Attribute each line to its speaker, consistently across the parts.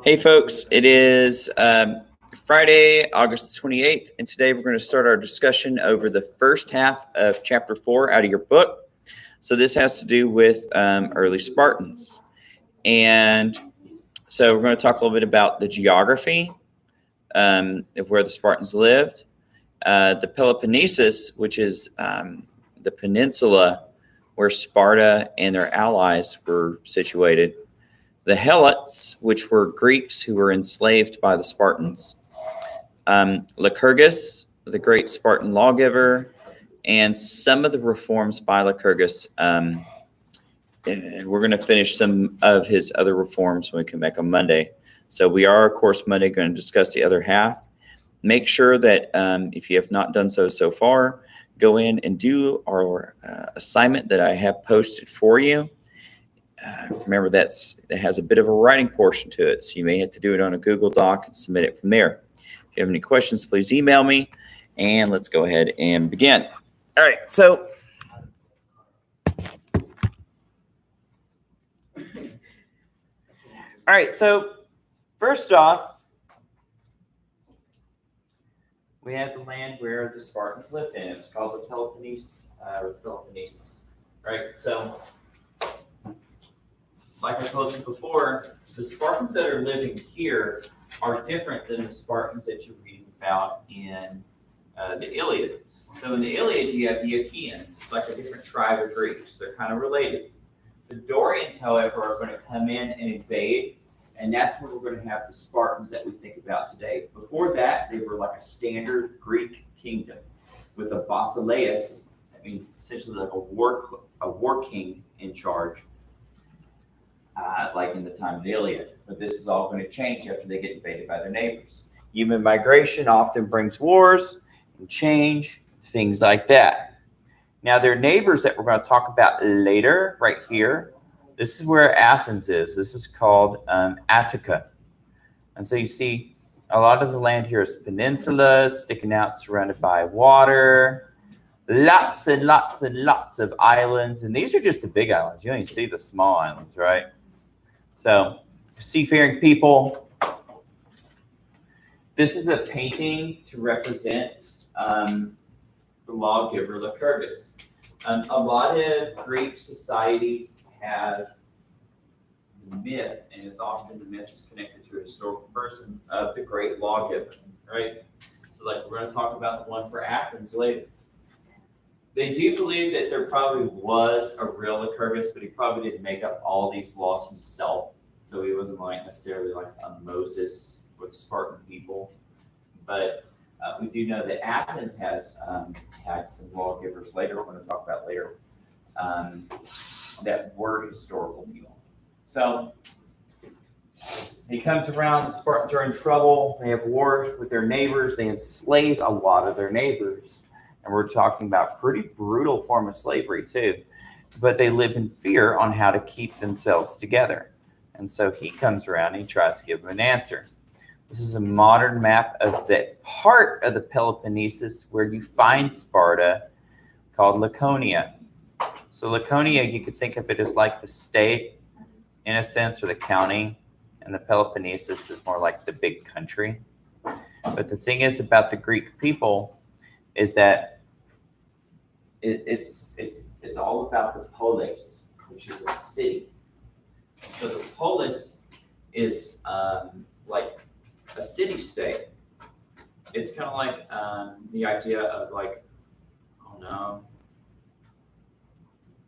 Speaker 1: Hey folks, it is Friday, August 28th, and today we're going to start our discussion over the first half of chapter 4 out of your book. So this has to do with early Spartans. And so we're going to talk a little bit about the geography of where the Spartans lived, the Peloponnesus, which is the peninsula where Sparta and their allies were situated, the Helots, which were Greeks who were enslaved by the Spartans, Lycurgus, the great Spartan lawgiver, and some of the reforms by Lycurgus. And we're going to finish some of his other reforms when we come back on Monday. So we are, of course, Monday going to discuss the other half. Make sure that if you have not done so far, go in and do our assignment that I have posted for you. Remember, that has a bit of a writing portion to it, so you may have to do it on a Google Doc and submit it from there. If you have any questions, please email me, and let's go ahead and begin. All right, so first off, we have the land where the Spartans lived in. It was called the Peloponnesus, right? So, like I told you before, the Spartans that are living here are different than the Spartans that you're reading about in the Iliad. So in the Iliad, you have the Achaeans. It's like a different tribe of Greeks. They're kind of related. The Dorians, however, are going to come in and invade, and that's where we're going to have the Spartans that we think about today. Before that, they were like a standard Greek kingdom with a basileus. That means essentially like a war king in charge. Like in the time of the Iliad. But this is all going to change after they get invaded by their neighbors. Human migration often brings wars and change, things like that. Now, their neighbors that we're going to talk about later, right here, this is where Athens is. This is called Attica. And so you see a lot of the land here is peninsulas sticking out, surrounded by water. Lots and lots and lots of islands. And these are just the big islands. You don't even see the small islands, right? So, seafaring people. This is a painting to represent the lawgiver Lycurgus. A lot of Greek societies have the myth, and it's often the myth is connected to a historical person of the great lawgiver, right? So, like we're going to talk about the one for Athens later. They do believe that there probably was a real Lycurgus, but he probably didn't make up all these laws himself. So he wasn't like necessarily like a Moses with Spartan people. But we do know that Athens has had some lawgivers later, we're going to talk about later, that were historical people. So he comes around, the Spartans are in trouble, they have wars with their neighbors, they enslave a lot of their neighbors. And we're talking about pretty brutal form of slavery too. But they live in fear on how to keep themselves together. And so he comes around and he tries to give them an answer. This is a modern map of the part of the Peloponnesus where you find Sparta, called Laconia. So Laconia, you could think of it as like the state, in a sense, or the county. And the Peloponnesus is more like the big country. But the thing is about the Greek people is that it's all about the polis, which is a city. So the polis is like a city-state. It's kind of like the idea of like,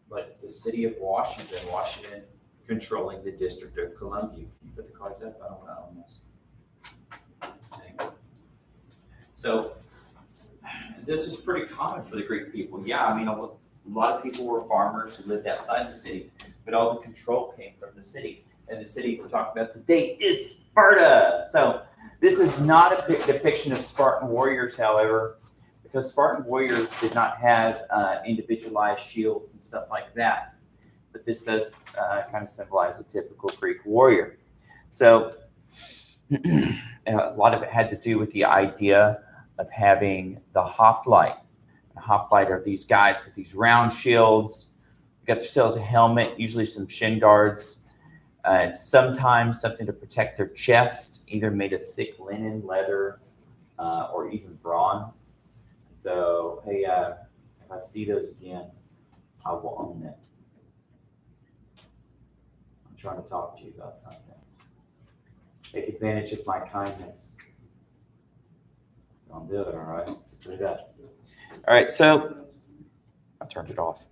Speaker 1: like the city of Washington controlling the District of Columbia. Can you put the cards up? I don't want to own this. Thanks. So this is pretty common for the Greek people. Yeah, I mean, a lot of people were farmers who lived outside the city, but all the control came from the city. And the city we're talking about today is Sparta. So this is not a depiction of Spartan warriors, however, because Spartan warriors did not have individualized shields and stuff like that. But this does kind of symbolize a typical Greek warrior. So a lot of it had to do with the idea of having the hoplite. The hoplite are these guys with these round shields. You got themselves a helmet, usually some shin guards. It's sometimes something to protect their chest, either made of thick linen, leather, or even bronze. So, hey, if I see those again, I will own it. I'm trying to talk to you about something. Take advantage of my kindness. Don't do it, all right? Let's put it up. All right, so I turned it off.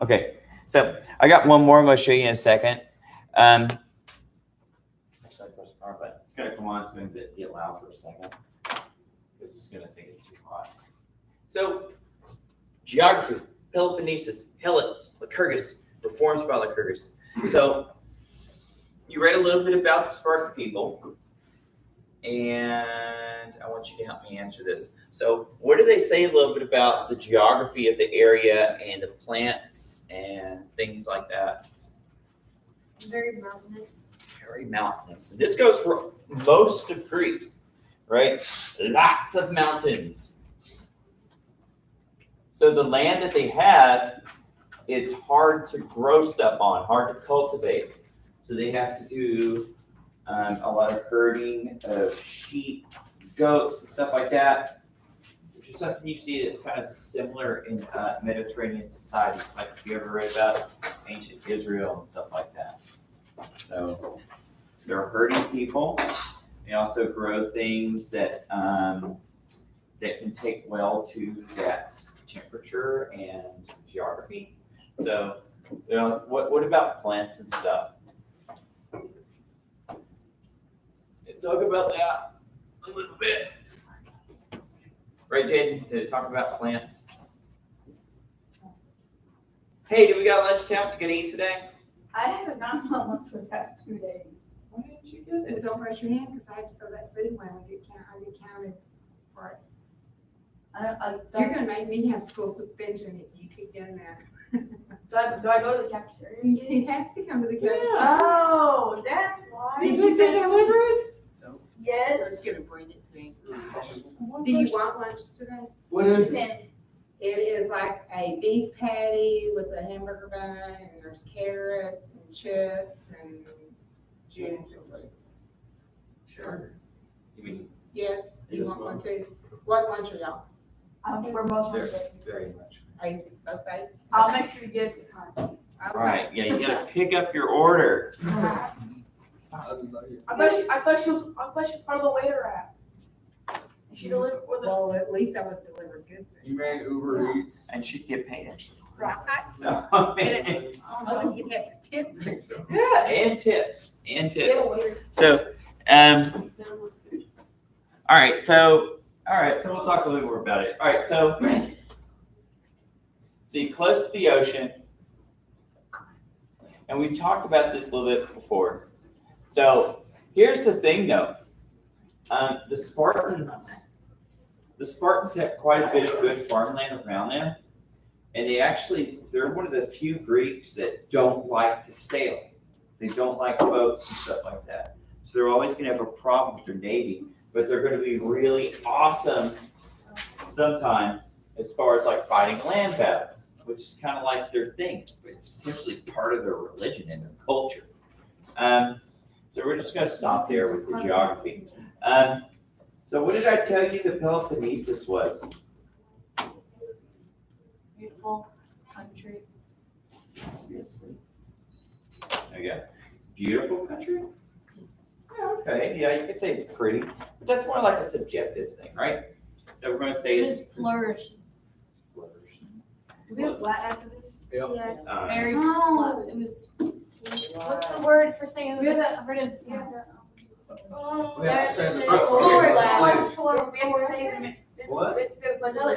Speaker 1: Okay, so I got one more I'm going to show you in a second. Actually, I pressed power button. It's going to come on. It's going to get loud for a second because it's going to think it's too hot. So, geography, Peloponnesus, Helots, Lycurgus, reforms by Lycurgus. So, you read a little bit about the Spartan people, and I want you to help me answer this. So, what do they say a little bit about the geography of the area and the plants and things like that?
Speaker 2: Very mountainous.
Speaker 1: Very mountainous. And this goes for most of Greece, right? Lots of mountains. So the land that they had, it's hard to grow stuff on, hard to cultivate. So they have to do a lot of herding of sheep, goats, and stuff like that, which is something you see that's kind of similar in Mediterranean societies, like if you ever read about ancient Israel and stuff like that. So they're herding people. They also grow things that that can take well to that temperature and geography. So, you know, what about plants and stuff? Talk about that a little bit. Right, Jaden? Did it talk about plants? Hey, do we got lunch count? You gonna eat today?
Speaker 2: I haven't gotten my lunch for the past 2 days.
Speaker 1: Why didn't you do
Speaker 3: Well,
Speaker 1: it?
Speaker 3: don't raise your hand because I have to throw that food away. I get counted for it. You're gonna make me have school suspension if you keep doing that.
Speaker 2: Do I go to the cafeteria?
Speaker 3: You have to come to the cafeteria.
Speaker 2: Oh, that's why.
Speaker 3: Did you think I would?
Speaker 2: Yes.
Speaker 3: Gonna bring it to me. Do you want lunch today?
Speaker 4: What is it?
Speaker 2: Depends.
Speaker 3: It is like a beef patty with a hamburger bun, and there's carrots and chips and juice and fruit.
Speaker 1: Sure. You mean
Speaker 3: Yes, you want one too? What lunch are y'all?
Speaker 2: We're both
Speaker 1: very,
Speaker 2: hungry.
Speaker 1: very much.
Speaker 3: Are you okay?
Speaker 2: I'll make sure to get it this time.
Speaker 3: Okay.
Speaker 1: Right. Yeah, you gotta pick up your order.
Speaker 2: I thought she was part of the waiter app. She delivered with a.
Speaker 3: Well, at least I would deliver good food.
Speaker 4: You ran Uber Eats.
Speaker 1: And she'd get paid extra.
Speaker 3: Right.
Speaker 1: So,
Speaker 2: Oh,
Speaker 3: Oh, you'd have to tip me.
Speaker 1: yeah, and tips. And
Speaker 2: Get
Speaker 1: tips.
Speaker 2: a waiter.
Speaker 1: So, all right, so we'll talk a little more about it. All right, so see, close to the ocean, and we talked about this a little bit before. So here's the thing, though. The Spartans have quite a bit of good farmland around them, and they're one of the few Greeks that don't like to sail. They don't like boats and stuff like that. So they're always going to have a problem with their navy, but they're going to be really awesome sometimes as far as like fighting land battles, which is kind of like their thing. It's essentially part of their religion and their culture. So we're just going to stop there with the geography. So what did I tell you the Peloponnesus was?
Speaker 2: Beautiful country.
Speaker 1: There you go. Beautiful country? Yeah, okay. Yeah, you could say it's pretty, but that's more like a subjective thing, right? So we're going to say
Speaker 2: It
Speaker 1: it's
Speaker 2: was flourishing.
Speaker 1: flourishing.
Speaker 2: Do we have Latin after this?
Speaker 4: Yep.
Speaker 2: Yes.
Speaker 1: Uh,
Speaker 2: Very
Speaker 3: Oh.
Speaker 2: flat. It was.
Speaker 5: What's the word for saying it was
Speaker 2: We have
Speaker 5: like
Speaker 2: that-
Speaker 5: covered in
Speaker 2: We have
Speaker 5: fat?
Speaker 2: Oh,
Speaker 4: We have to say the-
Speaker 2: Floor. We have to say them.
Speaker 4: What?
Speaker 2: It's good, but no.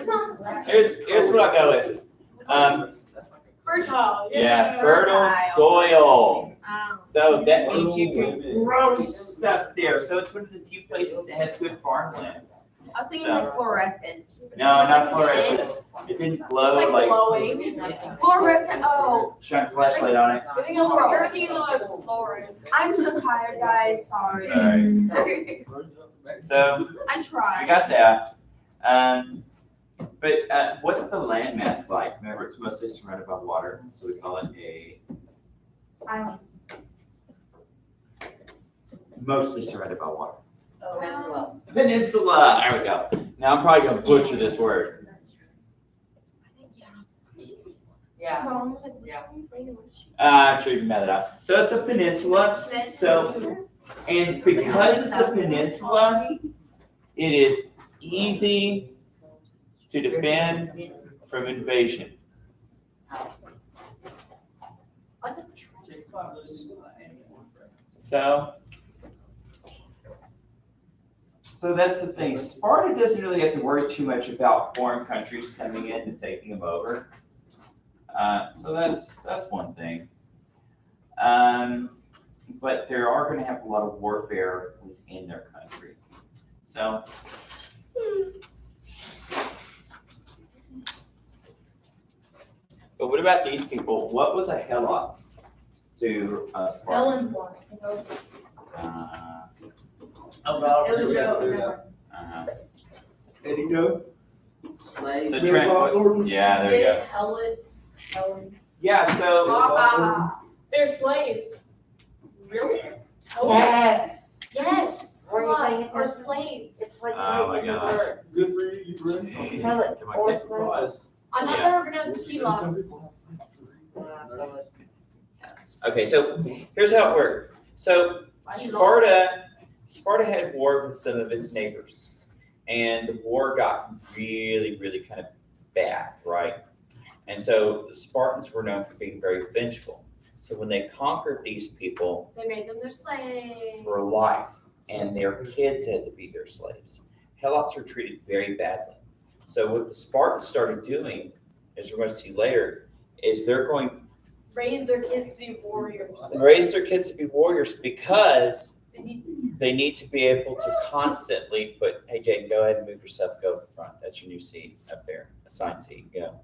Speaker 1: here's what I go with.
Speaker 4: That's like
Speaker 2: Fertile.
Speaker 1: Yeah, fertile soil.
Speaker 3: Um,
Speaker 1: So that means you can grow stuff there. So it's one of the few places that has good farmland.
Speaker 5: I was thinking
Speaker 1: So-
Speaker 5: like fluorescent.
Speaker 1: No, not fluorescent. It didn't glow
Speaker 2: It's like glowing.
Speaker 5: Fluorescent. Oh,
Speaker 1: shine a flashlight on it.
Speaker 2: You're thinking of Flores.
Speaker 5: I'm so tired, guys. Sorry.
Speaker 1: Sorry. So
Speaker 5: I
Speaker 1: I
Speaker 5: tried.
Speaker 1: got that. But what's the landmass like? Remember, it's mostly surrounded by water, so we call it a
Speaker 5: Island.
Speaker 1: mostly surrounded by water.
Speaker 5: Peninsula.
Speaker 1: Peninsula, there we go. Now I'm probably gonna butcher this word.
Speaker 2: I think, yeah.
Speaker 5: Yeah.
Speaker 2: No, I was like,
Speaker 5: Yeah.
Speaker 1: I'm sure you can map it out. So it's a peninsula, so, and because it's a peninsula, it is easy to defend from invasion. So that's the thing. Sparta doesn't really have to worry too much about foreign countries coming in and taking them over. So that's one thing. But they are going to have a lot of warfare within their country. So. But what about these people? What was a helot to Sparta?
Speaker 2: Ellen won.
Speaker 4: Oh, no.
Speaker 2: It was a joke.
Speaker 4: Eddie go?
Speaker 5: Slave.
Speaker 1: So
Speaker 4: Bill
Speaker 1: Trent,
Speaker 4: Bob Thornton?
Speaker 1: yeah, there you go.
Speaker 2: Helots. Helen.
Speaker 1: Yeah, so
Speaker 2: They're slaves. Really?
Speaker 5: Yes.
Speaker 2: Yes.
Speaker 5: Were you paying
Speaker 2: Helots are
Speaker 5: attention?
Speaker 2: slaves.
Speaker 5: It's like
Speaker 1: Oh
Speaker 5: right
Speaker 1: my
Speaker 5: in the
Speaker 1: gosh.
Speaker 5: word.
Speaker 4: Good for you, you run.
Speaker 5: Helot
Speaker 1: Come on,
Speaker 5: or
Speaker 1: get
Speaker 5: slave.
Speaker 4: Surprised.
Speaker 2: I thought
Speaker 1: Yeah.
Speaker 2: they were pronounced helots.
Speaker 1: okay, so here's how it worked. So Sparta had war with some of its neighbors, and the war got really, really kind of bad, right? And so the Spartans were known for being very vengeful. So when they conquered these people
Speaker 2: They made them their slaves.
Speaker 1: for life, and their kids had to be their slaves, Helots were treated very badly. So what the Spartans started doing, as we're going to see later, is they're going to
Speaker 2: Raise their kids to be warriors.
Speaker 1: raise their kids to be warriors because
Speaker 2: They need
Speaker 1: they need to be able to constantly put, hey, Jane, go ahead and move yourself, go up front. That's your new seat up there, assigned seat. Go.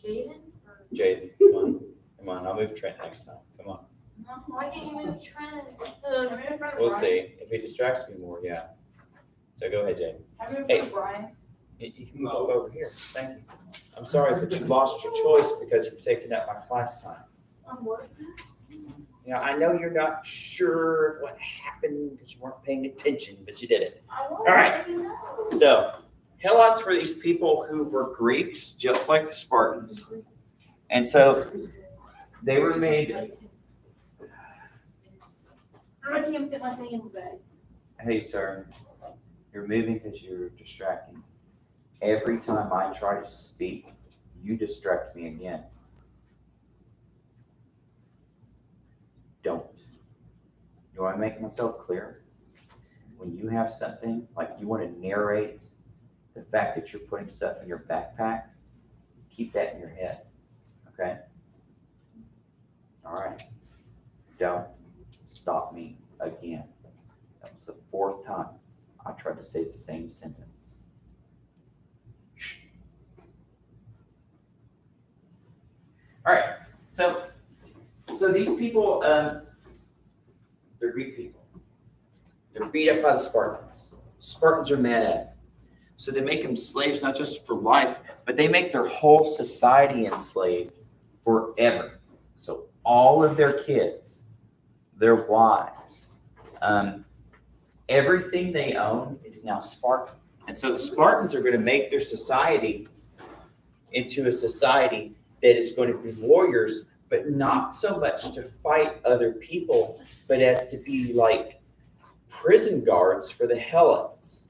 Speaker 2: Jaden? Or-
Speaker 1: Jaden, come on. Come on, I'll move Trent next time. Come on.
Speaker 2: Why can't you move Trent to move in front of
Speaker 1: We'll
Speaker 2: Brian?
Speaker 1: see. If he distracts me more, yeah. So go ahead, Jaden.
Speaker 2: Have you moved
Speaker 1: Hey.
Speaker 2: in front of Brian?
Speaker 1: You can move up over here. Thank you. I'm sorry, but you lost your choice because you're taking up my class time.
Speaker 2: I'm what?
Speaker 1: Yeah, I know you're not sure what happened because you weren't paying attention, but you did it.
Speaker 2: I won't
Speaker 1: All right.
Speaker 2: let you know.
Speaker 1: So, Helots were these people who were Greeks, just like the Spartans. And so they were made.
Speaker 2: I can't even fit my thing in the bag.
Speaker 1: Hey, sir, you're moving because you're distracting. Every time I try to speak, you distract me again. Don't. Do I make myself clear? When you have something, like you want to narrate the fact that you're putting stuff in your backpack, keep that in your head, okay? All right. Don't stop me again. That was the 4th time I tried to say the same sentence. Shh. All right. So these people, they're Greek people. They're beat up by the Spartans. Spartans are mad at them. So they make them slaves not just for life, but they make their whole society enslaved forever. So all of their kids, their wives, everything they own is now Spartan. And so the Spartans are going to make their society into a society that is going to be warriors, but not so much to fight other people, but as to be like prison guards for the Helots.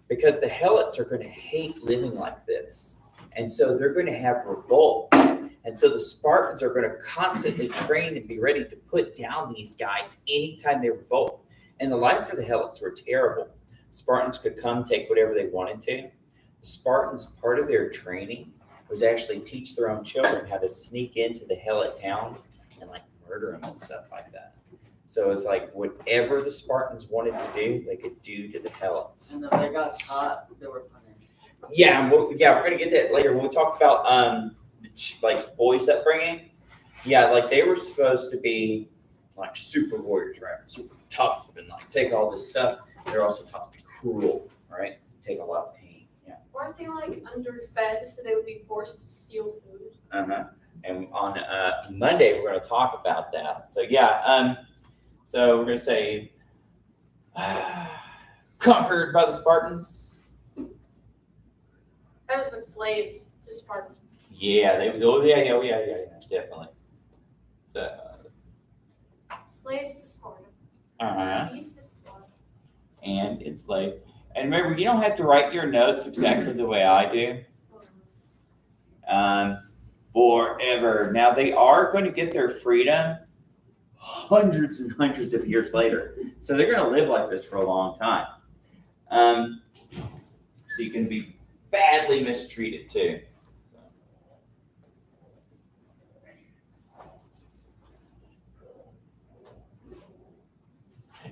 Speaker 1: Because the Helots are going to hate living like this. And so they're going to have revolt. And so the Spartans are going to constantly train and be ready to put down these guys anytime they revolt. And the life for the Helots were terrible. Spartans could come take whatever they wanted to. The Spartans, part of their training was actually teach their own children how to sneak into the Helot towns and like murder them and stuff like that. So it's like whatever the Spartans wanted to do, they could do to the Helots.
Speaker 5: And if they got caught, they were punished.
Speaker 1: Yeah, we're gonna get that later when we talk about like boys' upbringing. Yeah, like they were supposed to be like super warriors, right? Super tough and like take all this stuff. They're also taught to be cruel, right? Take a lot of pain. Yeah.
Speaker 2: Weren't they like underfed so they would be forced to steal food?
Speaker 1: And on Monday we're gonna talk about that. So yeah, so we're gonna say conquered by the Spartans.
Speaker 2: That was been slaves to Spartans.
Speaker 1: Yeah, yeah, definitely. So,
Speaker 2: Slaves to Sparta.
Speaker 1: uh-huh.
Speaker 2: East to Sparta.
Speaker 1: And enslaved. And remember, you don't have to write your notes exactly the way I do. Forever. Now, they are going to get their freedom hundreds and hundreds of years later. So they're going to live like this for a long time. So you can be badly mistreated too.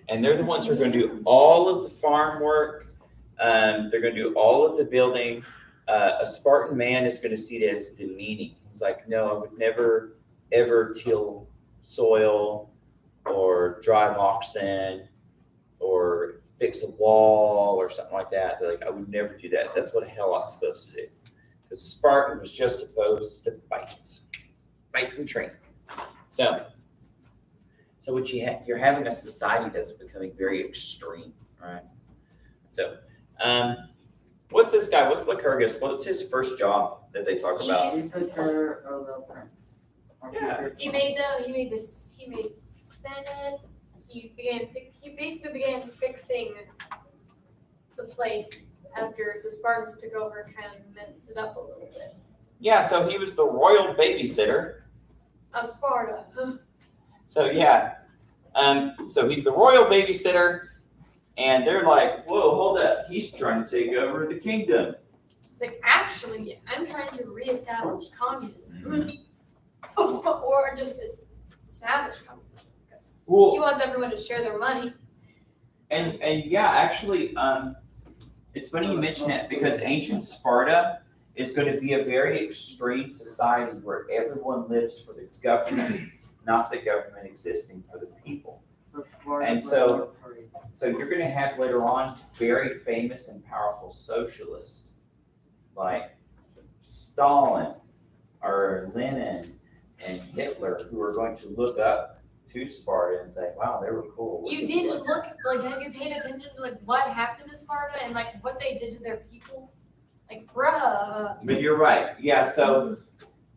Speaker 1: And they're the ones who are going to do all of the farm work. They're going to do all of the building. A Spartan man is going to see that as demeaning. He's like, no, I would never, ever till soil or drive oxen or fix a wall or something like that. They're like, I would never do that. That's what a Helot's supposed to do. Because a Spartan was just supposed to fight and train. So what you're having a society that's becoming very extreme, right? So, what's this guy? What's Lycurgus? What's his first job that they talk about?
Speaker 5: He took care of the prince.
Speaker 1: Yeah.
Speaker 2: He made Senate. He basically began fixing the place after the Spartans took over and kind of messed it up a little bit.
Speaker 1: Yeah, so he was the royal babysitter.
Speaker 2: Of Sparta.
Speaker 1: So yeah, so he's the royal babysitter, and they're like, whoa, hold up, he's trying to take over the kingdom.
Speaker 2: It's like, actually, I'm trying to reestablish communism. Or just establish communism. Because he
Speaker 1: Well,
Speaker 2: wants everyone to share their money.
Speaker 1: and yeah, actually, it's funny you mention that because ancient Sparta is going to be a very extreme society where everyone lives for the government, not the government existing for the people. And so you're going to have later on very famous and powerful socialists like Stalin or Lenin and Hitler who are going to look up to Sparta and say, wow, they were cool.
Speaker 2: You didn't look, like, have you paid attention to, like, what happened to Sparta and, like, what they did to their people? Like, bruh.
Speaker 1: But you're right. Yeah, so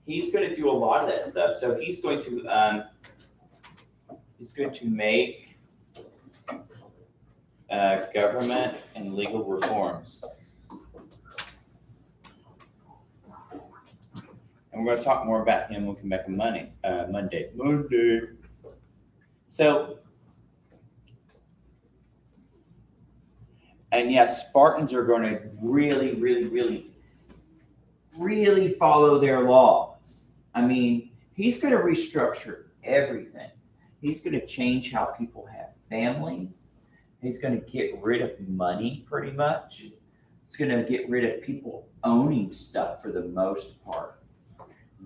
Speaker 1: he's going to do a lot of that stuff. So he's going to make government and legal reforms. And we're going to talk more about him when we come back on Monday. So, and yeah, Spartans are going to really, really, really, really follow their laws. I mean, he's going to restructure everything. He's going to change how people have families. He's going to get rid of money pretty much. He's going to get rid of people owning stuff for the most part.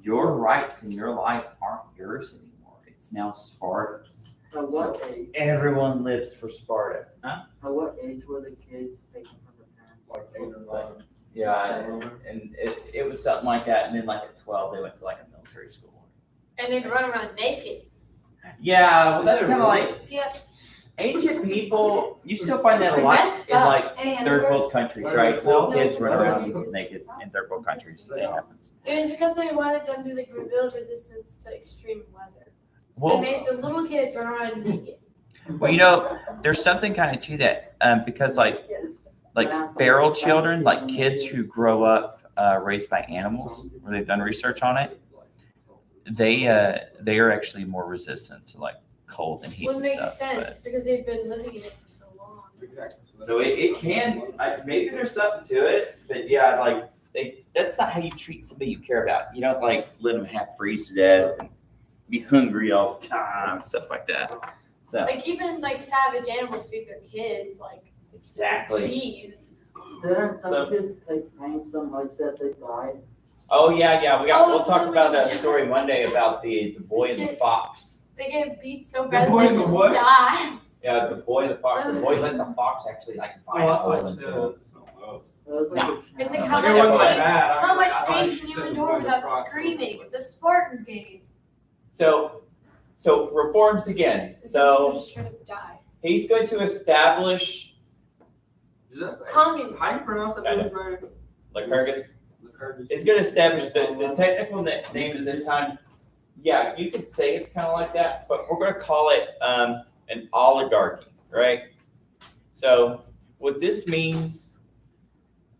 Speaker 1: Your rights in your life aren't yours anymore. It's now Sparta's.
Speaker 5: At what age?
Speaker 1: Everyone lives for Sparta. Huh?
Speaker 5: At what age were the kids taken from the parents?
Speaker 4: Like 8 or 9.
Speaker 1: Yeah, and it was something like that. And then like at 12, they went to like a military school.
Speaker 2: And they'd run around naked.
Speaker 1: Yeah, well, that's kind of like
Speaker 2: Yeah.
Speaker 1: ancient people. You still find that a lot
Speaker 2: Messed
Speaker 1: in
Speaker 2: up.
Speaker 1: like third world countries, right? Little kids run around naked in third world countries. That happens.
Speaker 2: It was because they wanted them to, like, build resistance to extreme weather. So
Speaker 1: Well-
Speaker 2: they made the little kids run around naked.
Speaker 1: Well, you know, there's something kind of to that because like feral children, like kids who grow up raised by animals, where they've done research on it, they are actually more resistant to like cold and heat
Speaker 2: Would
Speaker 1: and
Speaker 2: make
Speaker 1: stuff.
Speaker 2: sense because they've been living in it for so long.
Speaker 1: So it can, maybe there's something to it, but yeah, like that's not how you treat somebody you care about. You don't like let them half freeze to death and be hungry all the time, stuff like that. So
Speaker 2: Like, even, like, savage animals feed their kids, like,
Speaker 1: exactly.
Speaker 2: cheese.
Speaker 5: Didn't
Speaker 1: So-
Speaker 5: some kids take pain so much that they died?
Speaker 1: Oh yeah. We'll
Speaker 2: so
Speaker 1: talk
Speaker 2: then we
Speaker 1: about that
Speaker 2: just-
Speaker 1: story one day about the boy and the fox.
Speaker 2: They get beat so bad
Speaker 4: boy
Speaker 2: they
Speaker 4: and the
Speaker 2: just
Speaker 4: what?
Speaker 2: die.
Speaker 1: Yeah, the boy and the fox. The boy lets a fox actually like bite
Speaker 4: Oh,
Speaker 1: a
Speaker 4: I
Speaker 1: hole
Speaker 4: thought you
Speaker 1: into
Speaker 4: said
Speaker 1: him.
Speaker 4: something else.
Speaker 5: It was like
Speaker 1: No.
Speaker 5: a
Speaker 2: It's like,
Speaker 5: challenge.
Speaker 2: how
Speaker 4: Like, it wasn't
Speaker 2: much
Speaker 4: that
Speaker 2: pain,
Speaker 4: bad.
Speaker 2: how much
Speaker 4: I
Speaker 2: pain
Speaker 4: thought
Speaker 2: can
Speaker 4: you
Speaker 2: you
Speaker 4: said
Speaker 2: endure
Speaker 4: the boy and the
Speaker 2: without
Speaker 4: fox.
Speaker 2: screaming? The Spartan game.
Speaker 1: So reforms again.
Speaker 2: The kids are
Speaker 1: So
Speaker 2: just trying to die.
Speaker 1: he's going to establish
Speaker 4: Is that say?
Speaker 2: Communism.
Speaker 4: How do you pronounce that?
Speaker 1: I know.
Speaker 4: Lycurgus?
Speaker 1: Lycurgus. It's going to establish the technical name of this time. Yeah, you could say it's kind of like that, but we're going to call it an oligarchy, right? So what this means,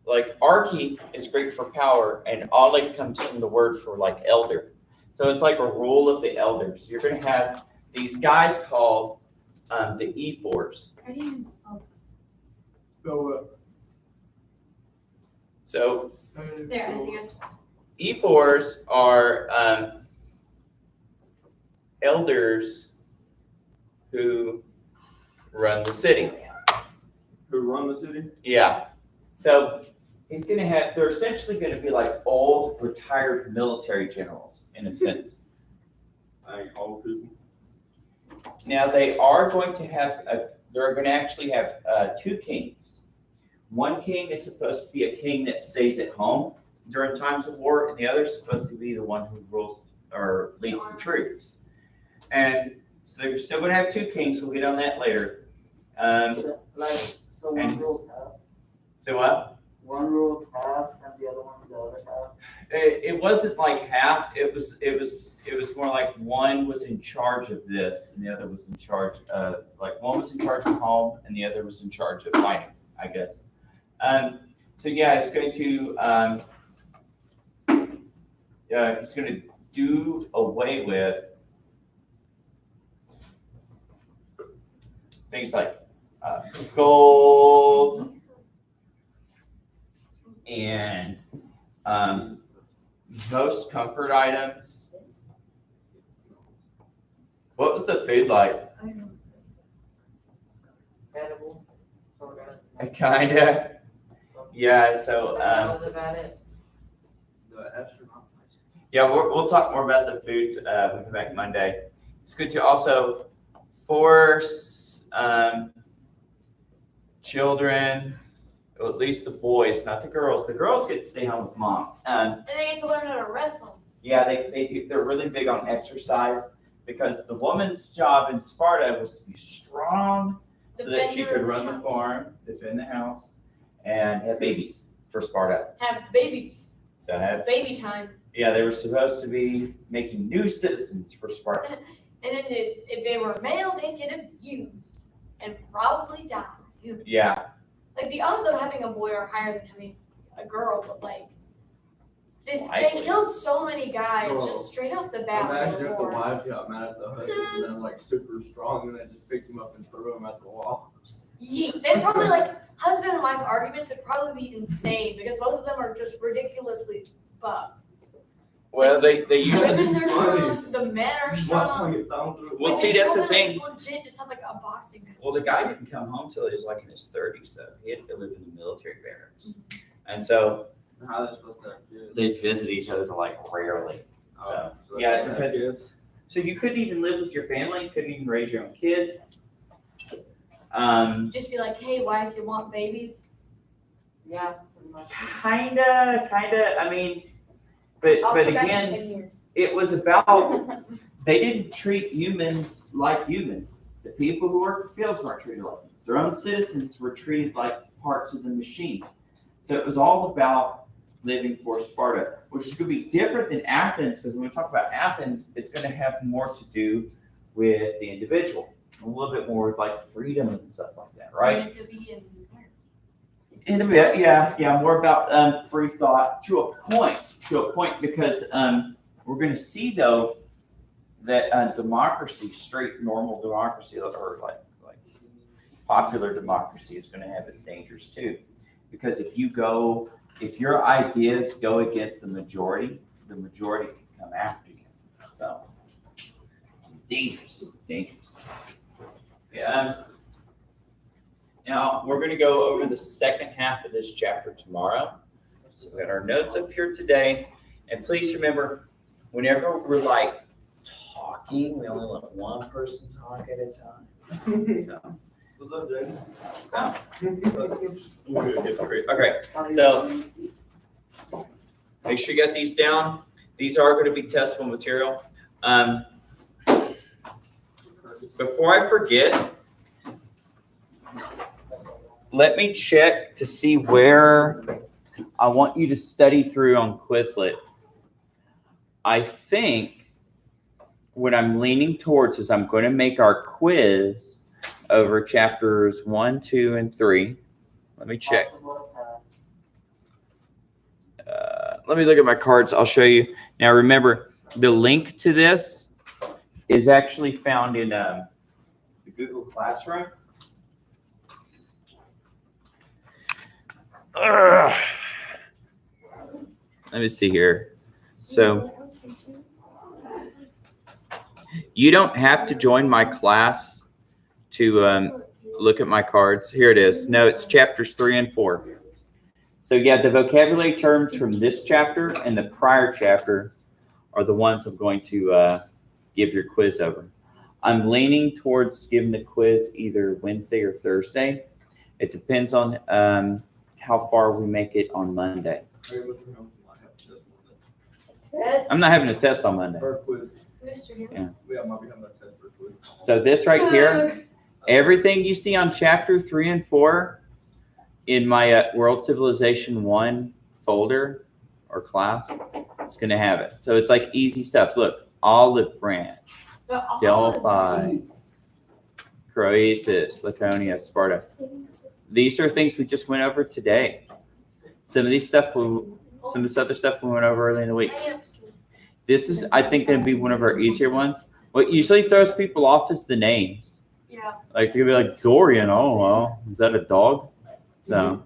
Speaker 1: like archy is great for power, and olig comes from the word for like elder. So it's like a rule of the elders. You're going to have these guys called the ephors.
Speaker 2: How do you even spell
Speaker 1: So
Speaker 2: that? There, I think I spelled
Speaker 1: ephors are elders who run the city.
Speaker 4: Who run the city?
Speaker 1: Yeah. So he's going to have, they're essentially going to be like old retired military generals in a sense.
Speaker 4: I ain't old people.
Speaker 1: Now they are going to have, they're going to actually have two kings. One king is supposed to be a king that stays at home during times of war, and the other is supposed to be the one who rules or leads the troops. And so they're still going to have two kings. We'll get on that later.
Speaker 5: So one
Speaker 1: And-
Speaker 5: rule half,
Speaker 1: So what?
Speaker 5: one rule half, and the other one the other half.
Speaker 1: It wasn't like half. It was more like one was in charge of this, and the other was in charge of like one was in charge of home, and the other was in charge of fighting, I guess. So yeah, it's going to do away with things like gold and most comfort items. What was the food like?
Speaker 2: I don't know.
Speaker 5: Edible, sort of.
Speaker 1: Kinda. Yeah. So
Speaker 5: That was about it.
Speaker 4: The astronaut.
Speaker 1: yeah, we'll talk more about the food when we come back Monday. It's good to also force children, or at least the boys, not the girls. The girls get to stay home with mom.
Speaker 2: And they get to learn how to wrestle.
Speaker 1: Yeah, they're really big on exercise because the woman's job in Sparta was to be strong so that she
Speaker 2: Defender
Speaker 1: could
Speaker 2: of the
Speaker 1: run the
Speaker 2: house.
Speaker 1: farm, defend the house, and have babies for Sparta.
Speaker 2: Have babies.
Speaker 1: So
Speaker 2: Baby time.
Speaker 1: yeah, they were supposed to be making new citizens for Sparta.
Speaker 2: And then if they were male, they'd get abused and probably die.
Speaker 1: Yeah,
Speaker 2: Like the odds of having a boy are higher than having a girl, but like they
Speaker 1: Likely.
Speaker 2: killed so many guys
Speaker 4: Bro,
Speaker 2: just straight off the bat.
Speaker 4: Imagine
Speaker 2: with the
Speaker 4: if the
Speaker 2: war.
Speaker 4: wives got mad at the husband and they're like super strong and they just picked him up and threw him at the wall.
Speaker 2: They probably like husband and wife arguments would probably be insane because both of them are just ridiculously buff.
Speaker 1: well, they usually.
Speaker 2: Women are strong, the men are
Speaker 4: Just watch
Speaker 2: strong.
Speaker 4: him get thrown through.
Speaker 1: Well,
Speaker 2: Like,
Speaker 1: see,
Speaker 2: they
Speaker 1: that's the
Speaker 2: probably,
Speaker 1: thing.
Speaker 2: like, legit just have like a boxing match.
Speaker 1: Well, the guy didn't come home till he was like in his 30s, so he had to live in the military barracks, and so
Speaker 4: How are they supposed to have kids?
Speaker 1: they visit each other like rarely.
Speaker 4: Oh, so
Speaker 1: yeah,
Speaker 4: that's why they have
Speaker 1: because-
Speaker 4: kids.
Speaker 1: So you couldn't even live with your family, you couldn't even raise your own kids.
Speaker 2: Just be like, hey, wife, you want babies?
Speaker 5: Yeah, pretty much.
Speaker 1: Kinda. I mean, but
Speaker 2: I'll come back in
Speaker 1: again,
Speaker 2: 10 years.
Speaker 1: it was about they didn't treat humans like humans. The people who worked the fields weren't treated like humans. Their own citizens were treated like parts of the machine. So it was all about living for Sparta, which is going to be different than Athens, because when we talk about Athens, it's going to have more to do with the individual, a little bit more with like freedom and stuff like that, right?
Speaker 2: Wanted to be in
Speaker 1: In a bit, yeah, more about free thought to a point, because we're going to see though that democracy, straight normal democracy, or like popular democracy, is going to have its dangers too, because if your ideas go against the majority can come after you. So dangerous. Yeah. Now, we're going to go over the second half of this chapter tomorrow. So we got our notes up here today. And please remember, whenever we're like talking, we only let one person talk at a time. So,
Speaker 4: What's up, Jaden?
Speaker 1: okay, So- make sure you got these down. These are going to be testable material. Before I forget, let me check to see where I want you to study through on Quizlet. I think what I'm leaning towards is I'm going to make our quiz over chapters 1, 2, and 3. Let me check. Let me look at my cards. I'll show you. Now, remember, the link to this is actually found in the Google Classroom. Ugh. Let me see here. So you don't have to join my class to look at my cards. Here it is. No, it's chapters 3 and 4. So yeah, the vocabulary terms from this chapter and the prior chapter are the ones I'm going to give your quiz over. I'm leaning towards giving the quiz either Wednesday or Thursday. It depends on how far we make it on Monday. I'm not having a test on Monday.
Speaker 4: Or quiz.
Speaker 2: Mr. Hill.
Speaker 1: Yeah.
Speaker 4: Yeah, I might be having a test for quiz.
Speaker 1: So this right here, everything you see on chapter 3 and 4 in my World Civilization 1 folder or class, it's going to have it. So it's like easy stuff. Look, Olive Branch, Delphi, Croesus, Laconia, Sparta. These are things we just went over today. Some of this other stuff we went over early in the week. This is, I think, going to be one of our easier ones. What usually throws people off is the names.
Speaker 2: Yeah.
Speaker 1: Like, you'll be like, Dorian, oh, well, is that a dog? So,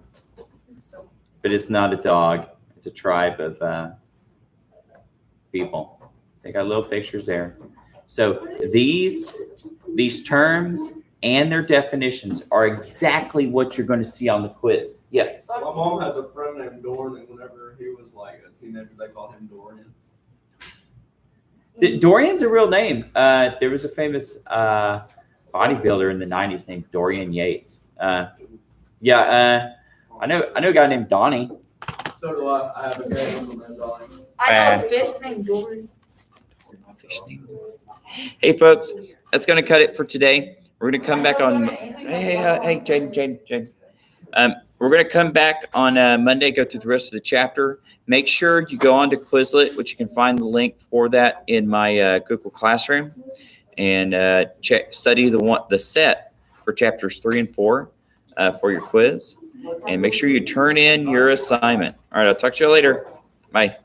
Speaker 1: but it's not a dog. It's a tribe of people. They got little pictures there. So these terms and their definitions are exactly what you're going to see on the quiz. Yes?
Speaker 4: My mom has a friend named Doran, and whenever he was like a teenager, they called him Dorian.
Speaker 1: Dorian's a real name. There was a famous bodybuilder in the 90s named Dorian Yates. I know a guy named Donnie.
Speaker 4: So do I. I have a guy named Donnie.
Speaker 3: I know a fish named Dory.
Speaker 1: Hey, folks, that's going to cut it for today. We're going to come back on. Hey, Jane. We're going to come back on Monday, go through the rest of the chapter. Make sure you go on to Quizlet, which you can find the link for that in my Google Classroom, and study the set for chapters 3 and 4 for your quiz. And make sure you turn in your assignment. All right, I'll talk to you later. Bye.